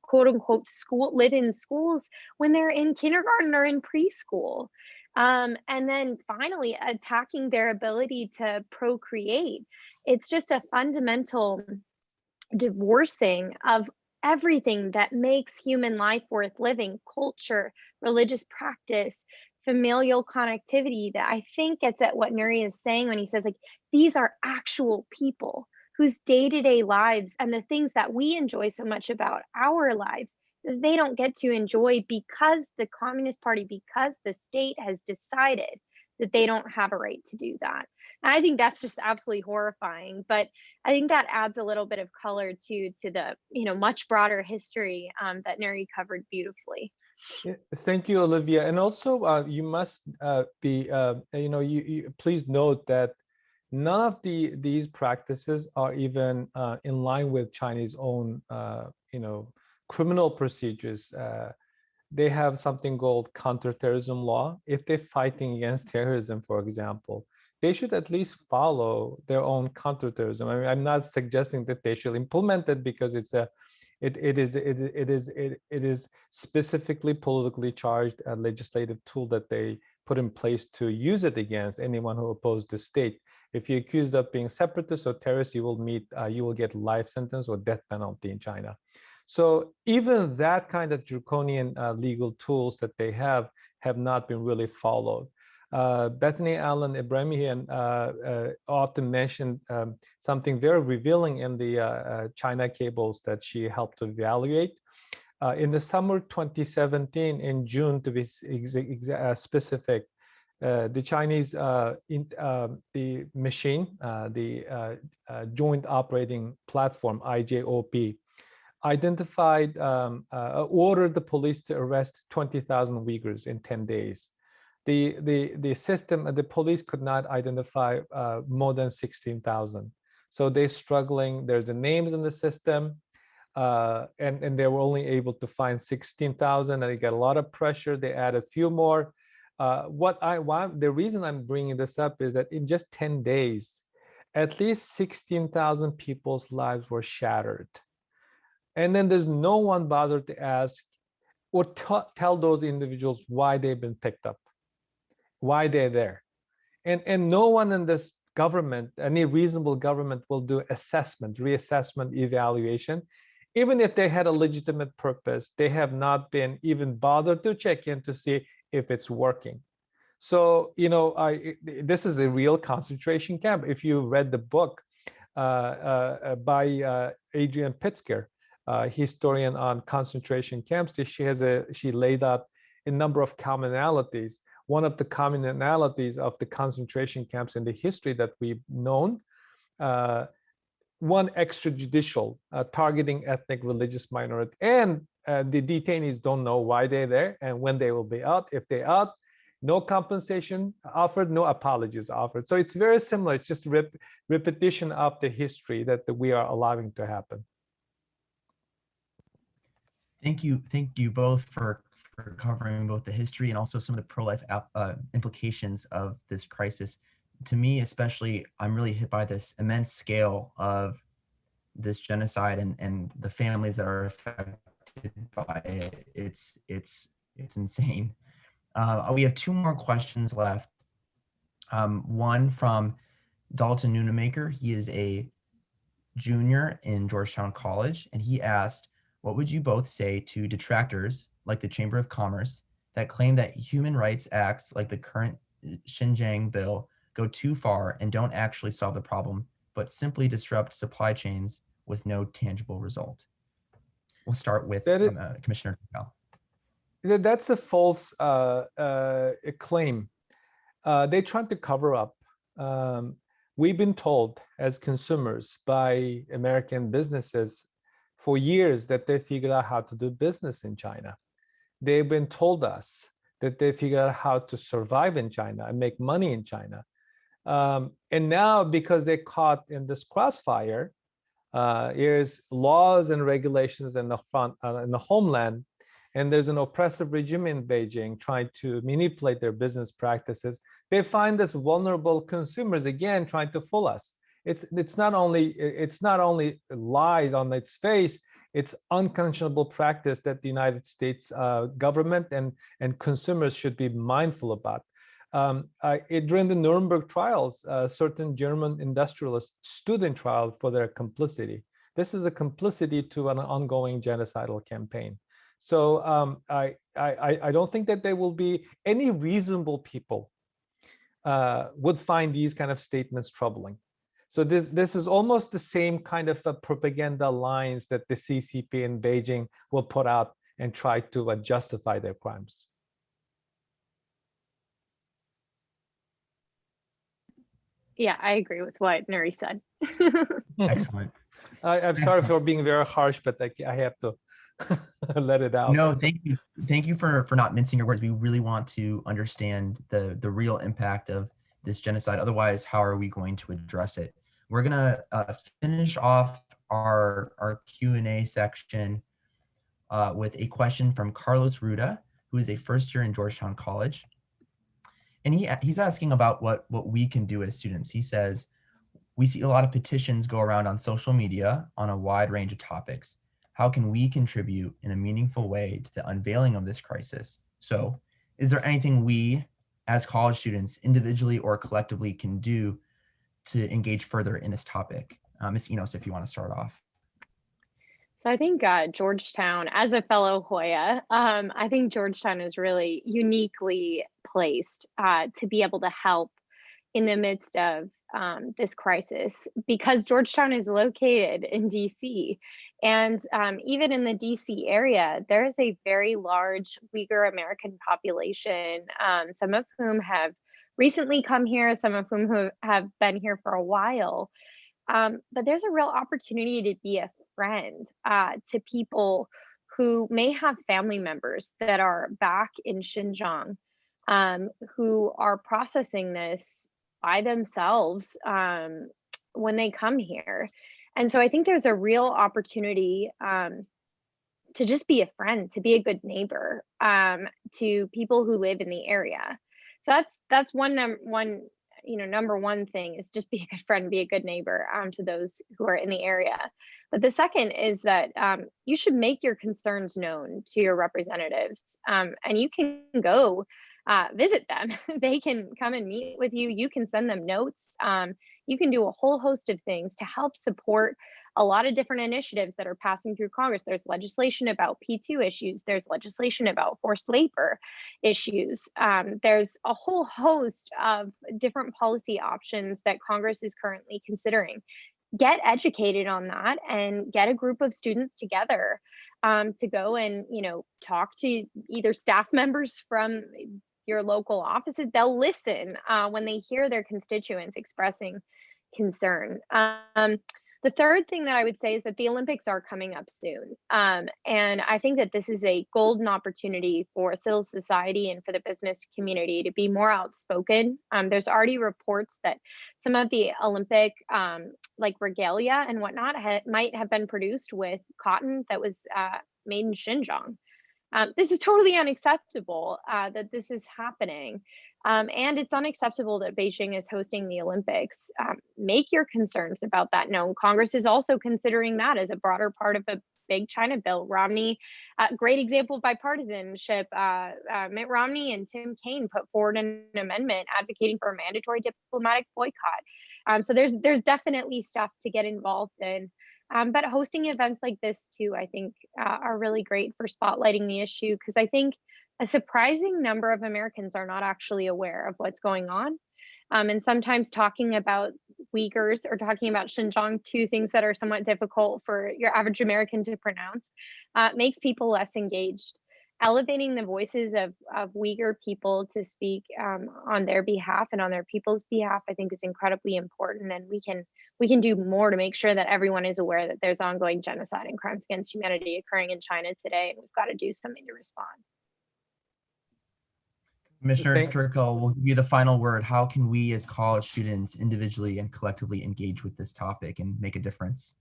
quote unquote live-in schools when they're in kindergarten or in preschool. And then finally attacking their ability to procreate. It's just a fundamental divorcing of everything that makes human life worth living: culture, religious practice, familial connectivity, that I think gets at what Nury is saying when he says, like, these are actual people whose day-to-day lives and the things that we enjoy so much about our lives, they don't get to enjoy because the Communist Party, because the state has decided that they don't have a right to do that. And I think that's just absolutely horrifying. But I think that adds a little bit of color to the much broader history that Nury covered beautifully. Yeah, thank you, Olivia. And also, you must you please note that none of these practices are even in line with Chinese own criminal procedures. They have something called counterterrorism law. If they're fighting against terrorism, for example, they should at least follow their own counterterrorism. I mean, I'm not suggesting that they should implement it because it is specifically politically charged legislative tool that they put in place to use it against anyone who opposed the state. If you're accused of being separatist or terrorist, you will get life sentence or death penalty in China. So even that kind of draconian legal tools that they have not been really followed. Bethany Allen Ibrahimian often mentioned something very revealing in the China cables that she helped to evaluate. In the summer 2017, in June to be specific, the Chinese the machine, the Joint Operating Platform, IJOP, identified, ordered the police to arrest 20,000 Uyghurs in 10 days. The system, the police could not identify more than 16,000. So they're struggling. There's the names in the system, and they were only able to find 16,000, and they got a lot of pressure. They added a few more. The reason I'm bringing this up is that in just 10 days, at least 16,000 people's lives were shattered. And then there's no one bothered to ask or tell those individuals why they've been picked up, why they're there. And no one in this government, any reasonable government, will do assessment, reassessment, evaluation. Even if they had a legitimate purpose, they have not been even bothered to check in to see if it's working. So, you know, this is a real concentration camp. If you read the book by Adrian Pitzker, historian on concentration camps, she laid out a number of commonalities. One of the commonalities of the concentration camps in the history that we've known, one extrajudicial, targeting ethnic religious minority, and the detainees don't know why they're there and when they will be out. If they're out, no compensation offered, no apologies offered. So it's very similar. It's just repetition of the history that we are allowing to happen. Thank you both for covering both the history and also some of the pro-life implications of this crisis. To me, especially, I'm really hit by this immense scale of this genocide and the families that are affected by it. It's insane. We have two more questions left. One from Dalton Noonamaker. He is a junior in Georgetown College, and he asked, what would you both say to detractors like the Chamber of Commerce that claim that human rights acts like the current Xinjiang bill go too far and don't actually solve the problem, but simply disrupt supply chains with no tangible result? We'll start with Commissioner Turkel. That's a false claim. They tried to cover up. We've been told as consumers by American businesses for years that they figured out how to do business in China. They've been told us that they figured out how to survive in China and make money in China. And now, because they're caught in this crossfire, there's laws and regulations in the homeland, and there's an oppressive regime in Beijing trying to manipulate their business practices. They find this vulnerable consumers again trying to fool us. It's not only lies on its face, it's unconscionable practice that the United States government and consumers should be mindful about. During the Nuremberg trials, certain German industrialists stood in trial for their complicity. This is a complicity to an ongoing genocidal campaign. So I don't think that there will be any reasonable people would find these kind of statements troubling. So this is almost the same kind of propaganda lines that the CCP in Beijing will put out and try to justify their crimes. Yeah, I agree with what Nury said. Excellent. I'm sorry for being very harsh, but I have to let it out. No, thank you. Thank you for not mincing your words. We really want to understand the real impact of this genocide. Otherwise, how are we going to address it? We're gonna finish off our Q&A section with a question from Carlos Ruda, who is a first year in Georgetown College. And he's asking about what we can do as students. He says, we see a lot of petitions go around on social media on a wide range of topics. How can we contribute in a meaningful way to the unveiling of this crisis? So, is there anything we as college students individually or collectively can do to engage further in this topic? Ms. Enos, if you want to start off. So I think Georgetown, as a fellow Hoya, I think Georgetown is really uniquely placed to be able to help in the midst of this crisis because Georgetown is located in DC. And even in the DC area, there is a very large Uyghur American population, some of whom have recently come here, some of whom who have been here for a while. But there's a real opportunity to be a friend to people who may have family members that are back in Xinjiang who are processing this by themselves when they come here. And so I think there's a real opportunity to just be a friend, to be a good neighbor to people who live in the area. So that's one number one thing is just be a good friend, be a good neighbor to those who are in the area. But the second is that you should make your concerns known to your representatives, and you can go visit them. They can come and meet with you. You can send them notes. You can do a whole host of things to help support a lot of different initiatives that are passing through Congress. There's legislation about P2 issues. There's legislation about forced labor issues. There's a whole host of different policy options that Congress is currently considering. Get educated on that and get a group of students together to go and talk to either staff members from your local offices. They'll listen when they hear their constituents expressing concern. The third thing that I would say is that the Olympics are coming up soon. And I think that this is a golden opportunity for civil society and for the business community to be more outspoken. There's already reports that some of the Olympic like regalia and whatnot might have been produced with cotton that was made in Xinjiang. This is totally unacceptable that this is happening. And it's unacceptable that Beijing is hosting the Olympics. Make your concerns about that known. Congress is also considering that as a broader part of a big China bill. Romney, great example of bipartisanship. Mitt Romney and Tim Kaine put forward an amendment advocating for a mandatory diplomatic boycott. So there's definitely stuff to get involved in. But hosting events like this too, I think are really great for spotlighting the issue because I think a surprising number of Americans are not actually aware of what's going on. And sometimes talking about Uyghurs or talking about Xinjiang, two things that are somewhat difficult for your average American to pronounce, makes people less engaged. Elevating the voices of Uyghur people to speak on their behalf and on their people's behalf, I think is incredibly important. And we can do more to make sure that everyone is aware that there's ongoing genocide and crimes against humanity occurring in China today. And we've got to do something to respond. Commissioner Turkel, we'll give you the final word. How can we as college students individually and collectively engage with this topic and make a difference?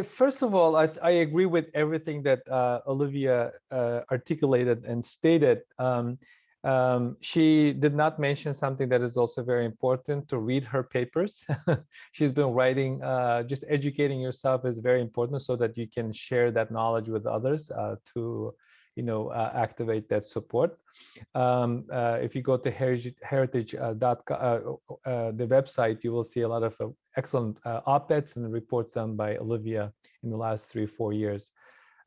First of all, I agree with everything that Olivia articulated and stated. She did not mention something that is also very important, to read her papers. She's been writing, just educating yourself is very important so that you can share that knowledge with others to activate that support. If you go to heritage.com, the website, you will see a lot of excellent op-eds and reports done by Olivia in the last 3-4 years.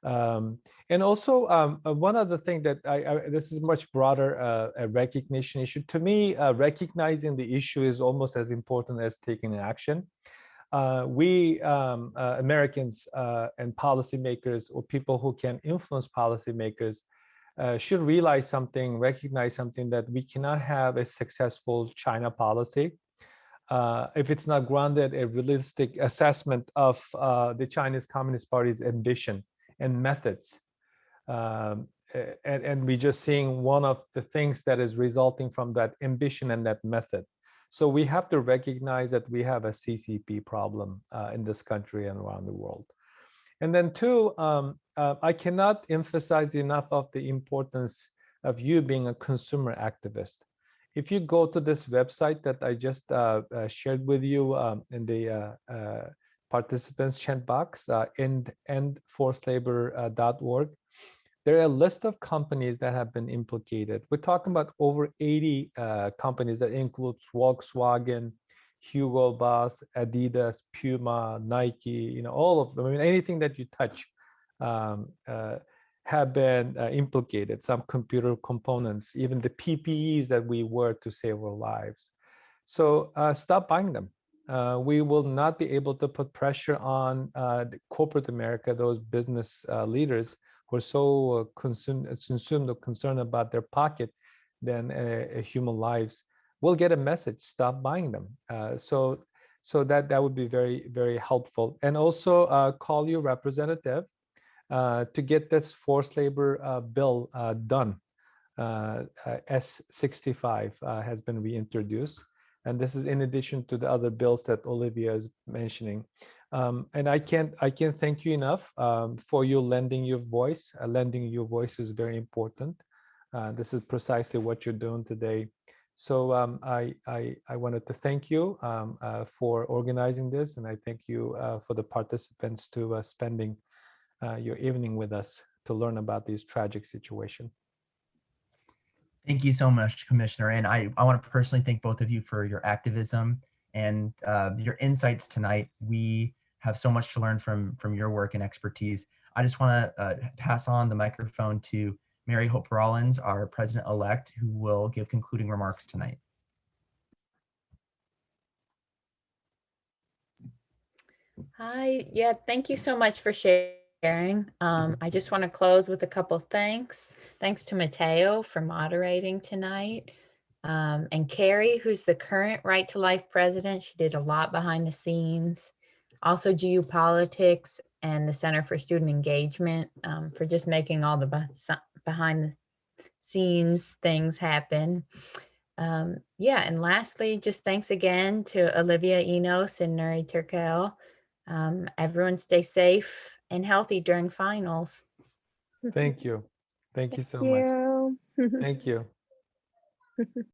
And also one other thing that this is much broader a recognition issue. To me, recognizing the issue is almost as important as taking action. We Americans and policymakers, or people who can influence policymakers, should realize something, recognize something, that we cannot have a successful China policy if it's not grounded a realistic assessment of the Chinese Communist Party's ambition and methods. And we're just seeing one of the things that is resulting from that ambition and that method. So we have to recognize that we have a CCP problem in this country and around the world. And then two, I cannot emphasize enough of the importance of you being a consumer activist. If you go to this website that I just shared with you in the participants chat box, endforcedlabor.org, there are a list of companies that have been implicated. We're talking about over 80 companies that includes Volkswagen, Hugo Boss, Adidas, Puma, Nike, all of them. I mean, anything that you touch have been implicated, some computer components, even the PPEs that we wear to save our lives. So stop buying them. We will not be able to put pressure on the corporate America, those business leaders who are so consumed or concerned about their pocket than human lives. We'll get a message, stop buying them. So that would be very, very helpful. And also call your representative to get this forced labor bill done. S65 has been reintroduced. And this is in addition to the other bills that Olivia is mentioning. And I can't thank you enough for you lending your voice. Lending your voice is very important. This is precisely what you're doing today. So I wanted to thank you for organizing this, and I thank you for the participants to spending your evening with us to learn about these tragic situations. Thank you so much, Commissioner. And I want to personally thank both of you for your activism and your insights tonight. We have so much to learn from your work and expertise. I just want to pass on the microphone to Mary Hope Rollins, our president-elect, who will give concluding remarks tonight. Hi, yeah, thank you so much for sharing. I just want to close with a couple of thanks. Thanks to Mateo for moderating tonight. And Carrie, who's the current Right to Life president. She did a lot behind the scenes. Also Geopolitics and the Center for Student Engagement for just making all the behind the scenes things happen. Yeah, and lastly, just thanks again to Olivia, Enos, and Nury Turkel. Everyone stay safe and healthy during finals. Thank you. Thank you so Thank much. you. Thank you.